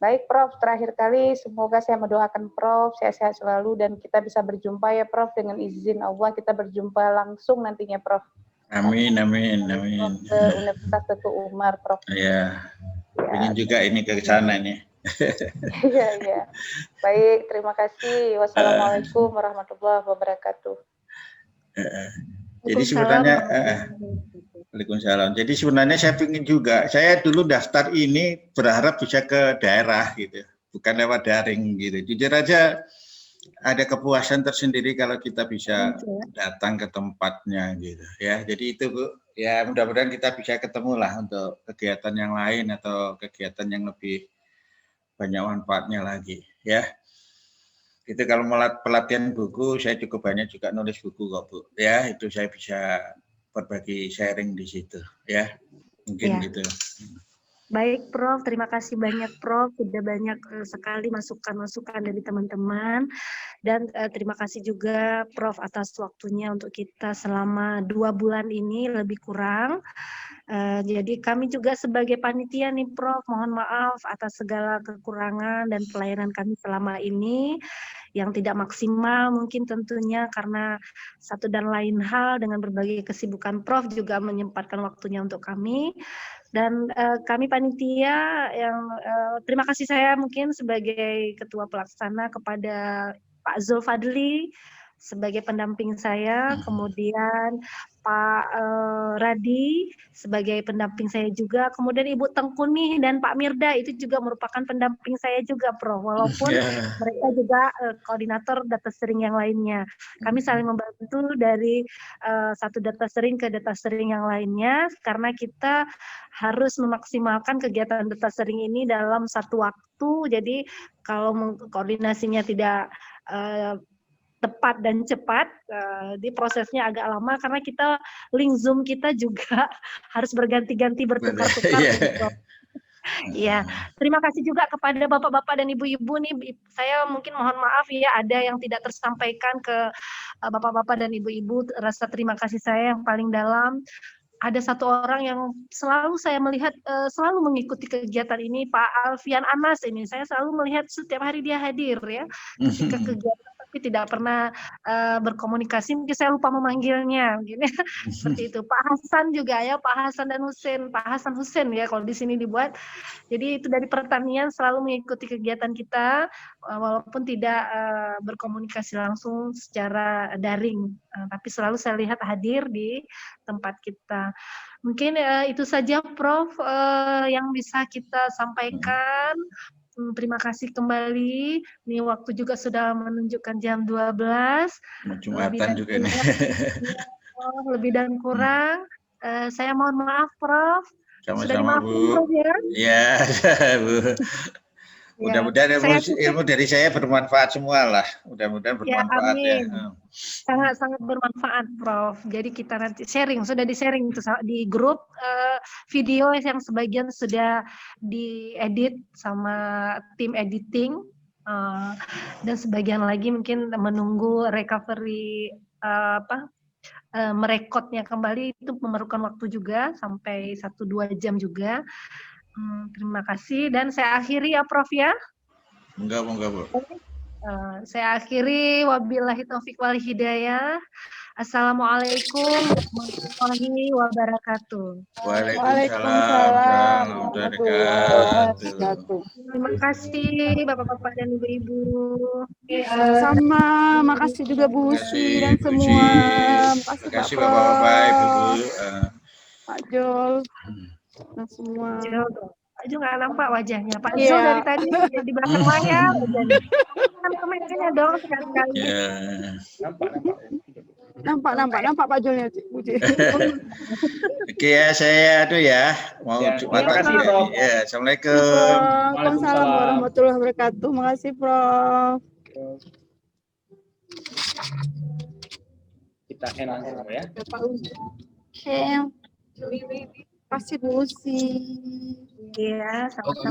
Baik Prof, terakhir kali semoga saya mendoakan Prof sehat-sehat selalu dan kita bisa berjumpa ya Prof, dengan izin Allah kita berjumpa langsung nantinya Prof. Amin. Ke Universitas Teguh Umar Prof. Ya. Ingin juga ini ke sana nih. Iya. Baik, terima kasih. Wassalamualaikum warahmatullahi wabarakatuh. Jadi sebenarnya Waalaikumsalam. Jadi sebenarnya saya ingin juga, saya dulu daftar ini berharap bisa ke daerah gitu, bukan lewat daring gitu. Jujur aja ada kepuasan tersendiri kalau kita bisa datang ke tempatnya gitu ya. Jadi itu Bu, ya mudah-mudahan kita bisa ketemu lah untuk kegiatan yang lain atau kegiatan yang lebih banyak manfaatnya lagi ya. Itu kalau pelatihan buku, saya cukup banyak juga nulis buku kok Bu ya. Itu saya bisa berbagi sharing di situ ya. Mungkin gitu. Baik Prof, terima kasih banyak Prof, sudah banyak sekali masukan-masukan dari teman-teman, dan terima kasih juga Prof atas waktunya untuk kita selama 2 bulan ini lebih kurang. Jadi kami juga sebagai panitia nih Prof, mohon maaf atas segala kekurangan dan pelayanan kami selama ini yang tidak maksimal mungkin tentunya karena satu dan lain hal dengan berbagai kesibukan Prof juga menyempatkan waktunya untuk kami. Dan kami panitia yang terima kasih saya mungkin sebagai ketua pelaksana kepada Pak Zulfadli sebagai pendamping saya, kemudian Pak Radi sebagai pendamping saya juga, kemudian Ibu Tengkunih dan Pak Mirda itu juga merupakan pendamping saya juga, Prof. Walaupun mereka juga koordinator data sharing yang lainnya. Kami saling membantu dari satu data sharing ke data sharing yang lainnya, karena kita harus memaksimalkan kegiatan data sharing ini dalam satu waktu. Jadi kalau koordinasinya tidak tepat dan cepat, di prosesnya agak lama karena kita link Zoom kita juga harus berganti-ganti bertukar-tukar. Iya, terima kasih juga kepada bapak-bapak dan ibu-ibu nih. Saya mungkin mohon maaf ya ada yang tidak tersampaikan ke bapak-bapak dan ibu-ibu. Rasa terima kasih saya yang paling dalam. Ada satu orang yang selalu saya melihat selalu mengikuti kegiatan ini, Pak Alfian Anas ini. Saya selalu melihat setiap hari dia hadir ya ketika kegiatan, tapi tidak pernah berkomunikasi. Mungkin saya lupa memanggilnya, mungkin ya. Seperti itu. Pak Hasan juga ya, Pak Hasan dan Husin, Pak Hasan Husin ya kalau di sini dibuat. Jadi itu dari pertanian selalu mengikuti kegiatan kita walaupun tidak berkomunikasi langsung secara daring, tapi selalu saya lihat hadir di tempat kita. Mungkin itu saja Prof yang bisa kita sampaikan. Terima kasih kembali. Ini waktu juga sudah menunjukkan jam 12. Jumatan juga nih. Lebih dan kurang. Saya mohon maaf Prof. Sama-sama Bu. Ya, Bu. Mudah-mudahan ilmu dari saya bermanfaat semua lah. Mudah-mudahan bermanfaat ya. Sangat-sangat bermanfaat Prof. Jadi kita nanti sharing, sudah di-sharing di grup video yang sebagian sudah diedit sama tim editing, dan sebagian lagi mungkin menunggu recovery merekodnya kembali, itu memerlukan waktu juga sampai 1-2 jam juga. Terima kasih dan saya akhiri ya Prof ya. Enggak Bu. Saya akhiri, wabillahi taufiq wal hidayah. Assalamualaikum warahmatullahi wabarakatuh. Waalaikumsalam warahmatullahi wabarakatuh. Terima kasih Bapak-bapak dan Ibu-ibu. Sama, makasih juga Bu Usi dan semua. Terima kasih Bapak-bapak, Ibu-ibu. Pak Jol dan semua. Pak Jul nggak nampak wajahnya. Pak Jul dari tadi di belakang layar. Kan komentarnya dong sekali-kali. Nampak Pak Julnya. Oke ya, saya mau Jumatan. Ya, Assalamualaikum. Waalaikumsalam warahmatullahi wabarakatuh. Makasih Prof. Kita enak ya. Oke. Terima kasih Bu Usi. Iya, sama-sama.